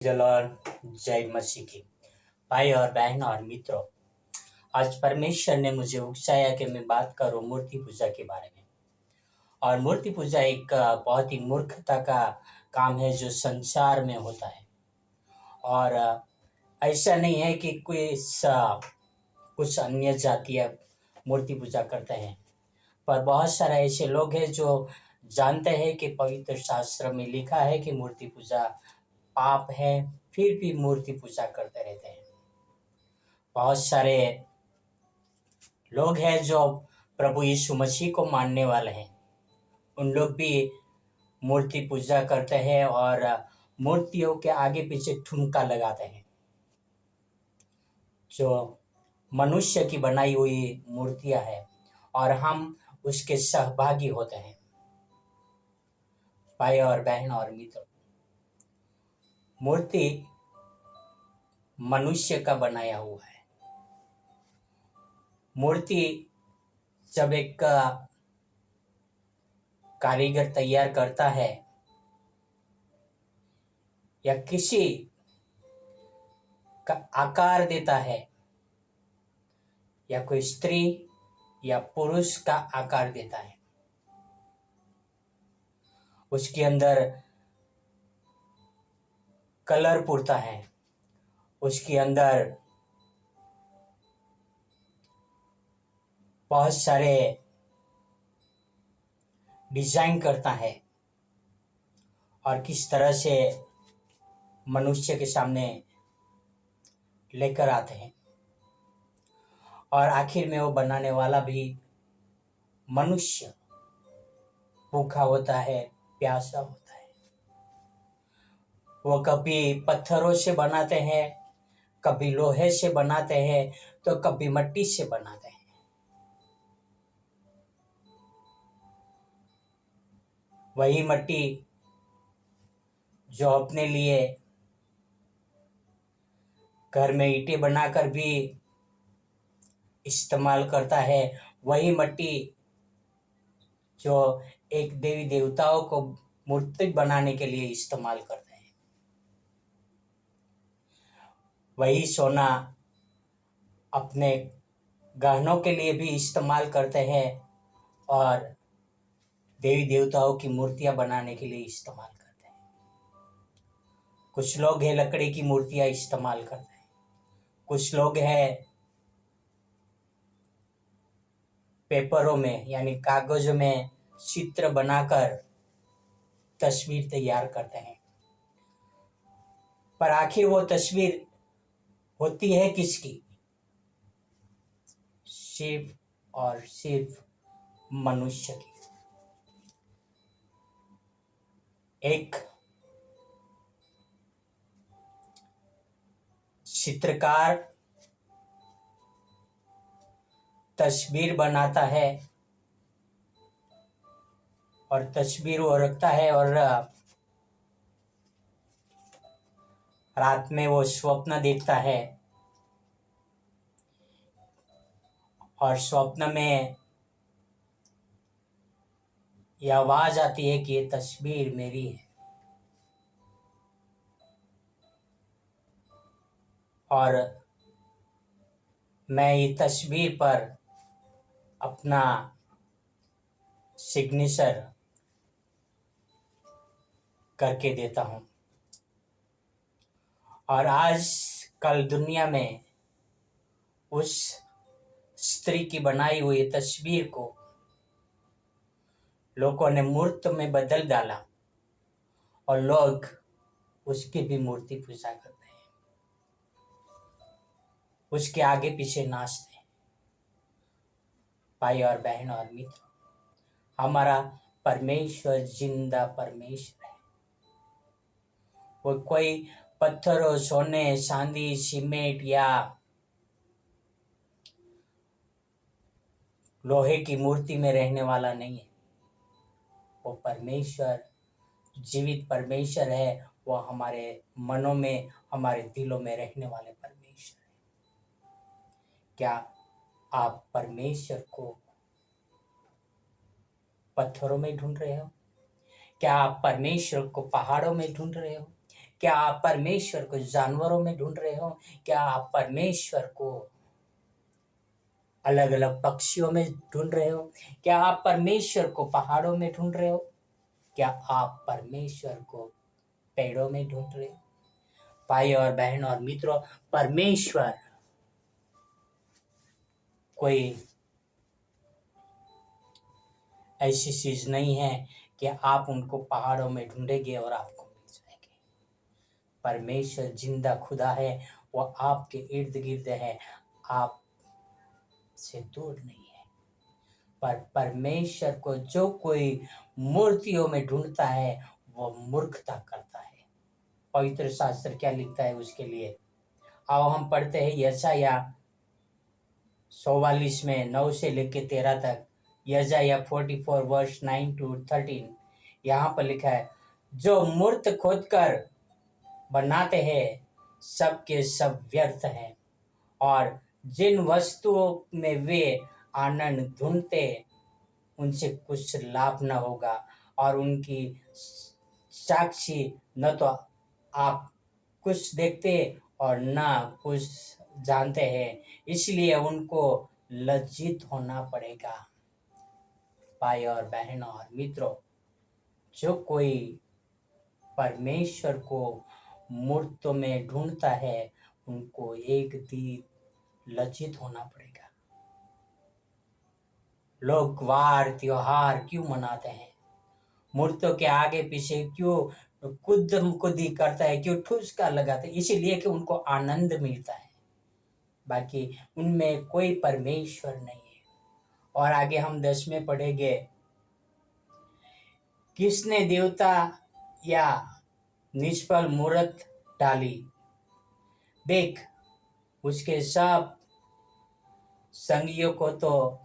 जल और जय मसीह की भाई और बहन और मित्रों। आज परमेश्वर ने मुझे उकसाया कि मैं बात करूं मूर्ति पूजा के बारे में। और मूर्ति पूजा एक बहुत ही मूर्खता का काम है जो संसार में होता है। और ऐसा नहीं है कि कुछ अन्य जातीय मूर्ति पूजा करते हैं, पर बहुत सारे ऐसे लोग हैं जो जानते हैं कि पवित्र शास्त्र में लिखा है कि मूर्ति पूजा पाप है, फिर भी मूर्ति पूजा करते रहते हैं। बहुत सारे लोग हैं जो प्रभु यीशु मसीह को मानने वाले हैं, उन लोग भी मूर्ति पूजा करते हैं और मूर्तियों के आगे पीछे ठुमका लगाते हैं। जो मनुष्य की बनाई हुई मूर्तियां हैं और हम उसके सहभागी होते हैं। भाई और बहन और मित्र, मूर्ति मनुष्य का बनाया हुआ है। मूर्ति जब एक कारीगर तैयार करता है या किसी का आकार देता है या कोई स्त्री या पुरुष का आकार देता है, उसके अंदर कलर पुरता है, उसके अंदर बहुत सारे डिजाइन करता है और किस तरह से मनुष्य के सामने लेकर आते हैं। और आखिर में वो बनाने वाला भी मनुष्य भूखा होता है, प्यासा होता है। वो कभी पत्थरों से बनाते हैं, कभी लोहे से बनाते हैं, तो कभी मिट्टी से बनाते हैं। वही मिट्टी जो अपने लिए घर में ईंटें बनाकर भी इस्तेमाल करता है, वही मिट्टी जो एक देवी देवताओं को मूर्ति बनाने के लिए इस्तेमाल करते हैं, वही सोना अपने गहनों के लिए भी इस्तेमाल करते हैं और देवी देवताओं की मूर्तियां बनाने के लिए इस्तेमाल करते हैं। कुछ लोग हैं लकड़ी की मूर्तियां इस्तेमाल करते हैं, कुछ लोग हैं पेपरों में यानी कागजों में चित्र बनाकर तस्वीर तैयार करते हैं। पर आखिर वो तस्वीर होती है किसकी? सिर्फ और सिर्फ मनुष्य की। एक चित्रकार तस्वीर बनाता है और तस्वीर वो रखता है और रात में वो स्वप्न देखता है और स्वप्न में यह आवाज आती है कि ये तस्वीर मेरी है और मैं ये तस्वीर पर अपना सिग्नेचर करके देता हूँ। और आज कल दुनिया में उस स्त्री की बनाई हुई तस्वीर को लोगों ने मूर्त में बदल डाला और लोग उसकी भी मूर्ति पूजा करते हैं, उसके आगे पीछे नाचते हैं। भाई और बहन और मित्र, हमारा परमेश्वर जिंदा परमेश्वर है। वो कोई पत्थरों, सोने, चांदी, सीमेंट या लोहे की मूर्ति में रहने वाला नहीं है। वो परमेश्वर जीवित परमेश्वर है। वो हमारे मनों में, हमारे दिलों में रहने वाले परमेश्वर है। क्या आप परमेश्वर को पत्थरों में ढूंढ रहे हो? क्या आप परमेश्वर को पहाड़ों में ढूंढ रहे हो? क्या आप परमेश्वर को जानवरों में ढूंढ रहे हो? क्या आप परमेश्वर को अलग अलग पक्षियों में ढूंढ रहे हो? क्या आप परमेश्वर को पहाड़ों में ढूंढ रहे हो? क्या आप परमेश्वर को पेड़ों में ढूंढ रहे हो? भाई और बहन और मित्रों, परमेश्वर कोई ऐसी चीज नहीं है कि आप उनको पहाड़ों में ढूंढेंगे और आपको मिल जाएंगे। परमेश्वर जिंदा खुदा है, वो आपके इर्द गिर्द है, आप से दूर नहीं है। पर परमेश्वर को जो कोई मूर्तियों में ढूंढता है वो मूर्खता करता है। पवित्र शास्त्र क्या लिखता है उसके लिए? आओ हम पढ़ते हैं यशाया 44 में 9 से लेकर 13 तक। यशाया 44 वर्स 9 to 13। यहाँ पर लिखा है, जो मूर्त खोदकर बनाते हैं सबके सब व्यर्थ हैं, और जिन वस्तुओं में वे आनंद ढूंढते उनसे कुछ लाभ न होगा, और उनकी साक्षी न तो आप कुछ देखते और न कुछ जानते हैं, इसलिए उनको लज्जित होना पड़ेगा। भाई और बहनों और मित्रों, जो कोई परमेश्वर को मूर्तों में ढूंढता है उनको एक दिन लज्जित होना पड़ेगा। लोग वार त्योहार क्यों मनाते हैं? मूर्तों के आगे पीछे क्यों कुदी करता है, क्यों ठुसका लगाते है? इसीलिए कि उनको आनंद मिलता है, बाकी उनमें कोई परमेश्वर नहीं है। और आगे हम 10 में पढ़ेंगे, किसने देवता या निष्फल मूर्त डाली, देख उसके सब संगियों को तो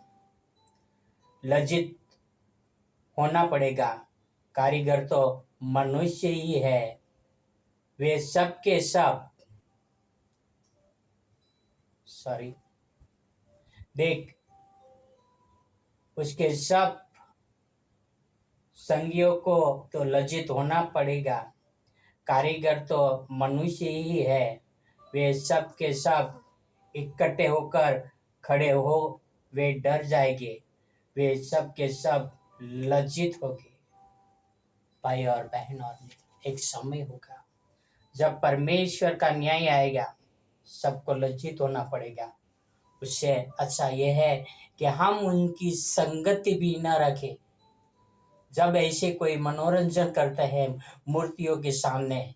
लज्जित होना पड़ेगा। कारीगर तो मनुष्य ही है, वे सब के सब देख उसके सब संगियों को तो लज्जित होना पड़ेगा। कारीगर तो मनुष्य ही है, वे सब के सब इकट्ठे होकर खड़े हो, वे डर जाएंगे, वे सब के सब लज्जित होंगे। भाई और बहन और एक समय होगा जब परमेश्वर का न्याय आएगा, सबको लज्जित होना पड़ेगा। उससे अच्छा यह है कि हम उनकी संगति भी न रखें। जब ऐसे कोई मनोरंजन करते हैं मूर्तियों के सामने,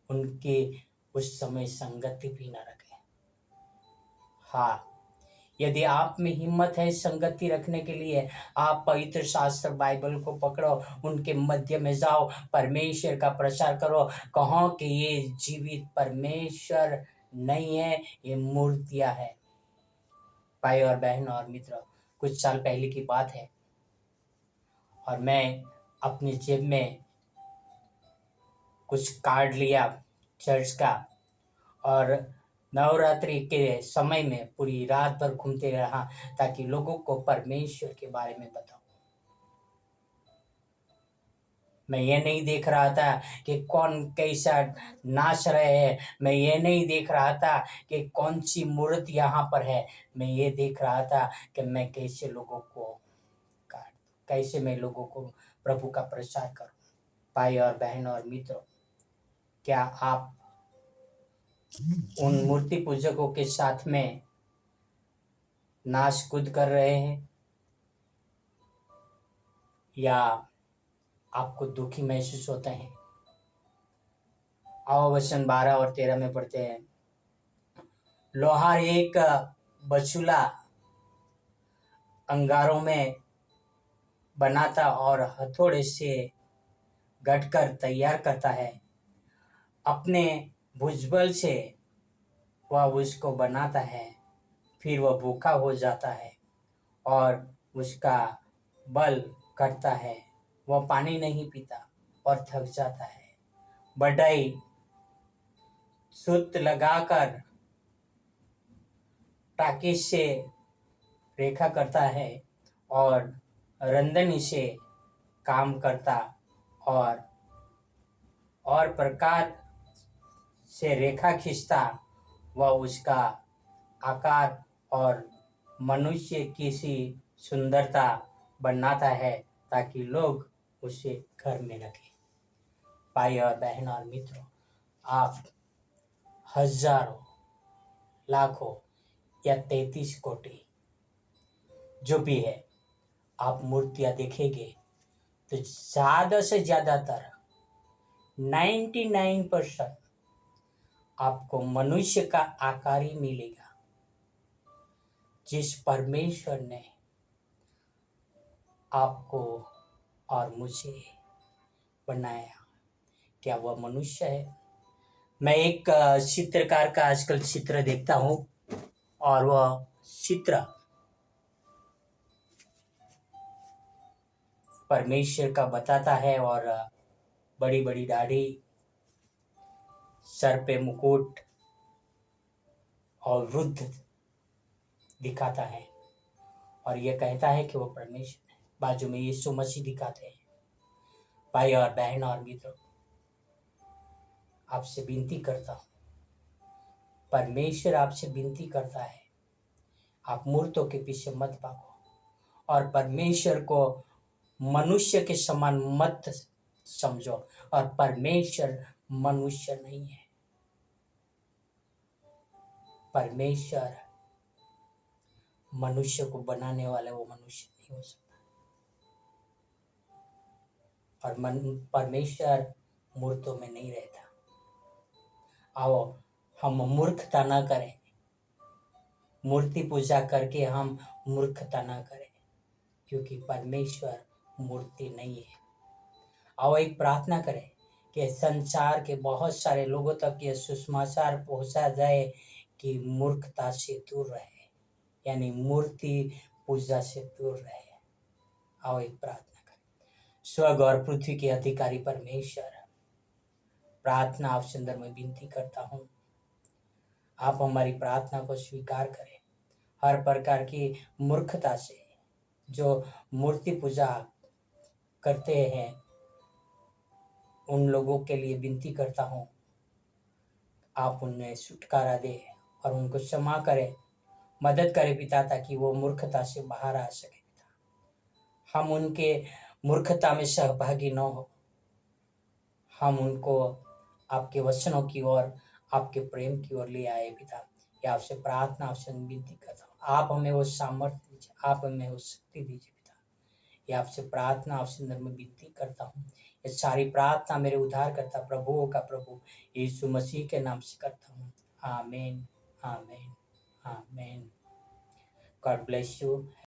उनकी उस समय संगति भी न रखें। हाँ, यदि आप में हिम्मत है संगति रखने के लिए, आप पवित्र शास्त्र बाइबल को पकड़ो, उनके मध्य में जाओ, परमेश्वर का प्रचार करो, कहो कि ये जीवित परमेश्वर नहीं है, ये मूर्तियां है। भाई और बहन और मित्र, कुछ साल पहले की बात है और मैं अपनी जेब में कुछ कार्ड लिया चर्च का, और नवरात्रि के समय में पूरी रात भर घूमते रहा ताकि लोगों को परमेश्वर के बारे में बताऊं। मैं ये नहीं देख रहा था कि कौन कैसा नाच रहे हैं, मैं ये नहीं देख रहा था कि कौन सी मूर्त यहाँ पर है, मैं ये देख रहा था कि मैं कैसे लोगों को कैसे मैं लोगों को प्रभु का प्रचार करूं। भाई और बहन और मित्रों, क्या आप उन मूर्ति पूजकों के साथ में नाच कूद कर रहे हैं, या आपको दुखी महसूस होते हैं? आओ वचन 12 और 13 में पढ़ते हैं, लोहार एक बछुला अंगारों में बनाता और हथौड़े से गढ़कर तैयार करता है, अपने भुजबल से वह उसको बनाता है, फिर वह भूखा हो जाता है और उसका बल घटता है, वह पानी नहीं पीता और थक जाता है। बढ़ई सूत लगाकर टाके से रेखा करता है और रंदनी से काम करता और और प्रकार से रेखा खींचता वह उसका आकार और मनुष्य की सी सुंदरता बनाता है ताकि लोग उसे घर में रखें। भाई और बहन और मित्रों, आप हजारों, लाखों या 33 कोटि जो भी है आप मूर्तियां देखेंगे तो ज्यादा से ज्यादातर 99% आपको मनुष्य का आकार ही मिलेगा। जिस परमेश्वर ने आपको और मुझे बनाया, क्या वह मनुष्य है? मैं एक चित्रकार का आजकल चित्र देखता हूँ और वह चित्र परमेश्वर का बताता है और बड़ी बड़ी दाढ़ी, सर पे मुकुट और वृद्ध दिखाता है और यह कहता है कि वो परमेश्वर है। बाजू में यीशु मसीह दिखाते हैं। भाई और बहन और मित्रों, आपसे विनती करता हूँ, परमेश्वर आपसे विनती करता है, आप मूर्तों के पीछे मत भागो और परमेश्वर को मनुष्य के समान मत समझो। और परमेश्वर मनुष्य नहीं है, परमेश्वर मनुष्य को बनाने वाला वो मनुष्य नहीं हो सकता। और परमेश्वर मूर्तों में नहीं रहता। आओ हम मूर्खता ना करें, मूर्ति पूजा करके हम मूर्खता ना करें, क्योंकि परमेश्वर मूर्ति नहीं है। आओ एक प्रार्थना करें कि संसार के बहुत सारे लोगों तक ये सुसमाचार पहुंचा जाए कि मूर्खता से दूर रहे, यानी मूर्ति पूजा से दूर रहे। आओ एक प्रार्थना करें। स्वर्ग और पृथ्वी के अधिकारी परमेश्वर, प्रार्थना आप सुंदर में विनती करता हूँ, आप हमारी प्रार्थना को स्वीकार करें। हर प्रकार की मूर्खता से जो मूर्ति पूजा करते हैं उन लोगों के लिए विनती करता हूँ, आप उन्हें छुटकारा दे और उनको क्षमा करें, मदद करें पिता, ताकि वो मूर्खता से बाहर आ सके पिता। हम उनके मूर्खता में सहभागी न हो, हम उनको आपके वचनों की ओर, आपके प्रेम की ओर ले आए पिता। ये आपसे प्रार्थना, आपसे विनती करता हूँ, आप हमें वो सामर्थ्य दीजिए, आप हमें वो शक्ति दीजिए पिता। ये आपसे प्रार्थना, आपसे अंदर में विनती करता हूँ। ये सारी प्रार्थना मेरे उद्धार करता प्रभुओं का प्रभु यीशु मसीह के नाम से करता हूँ। आमीन, आमीन, आमीन। God bless you.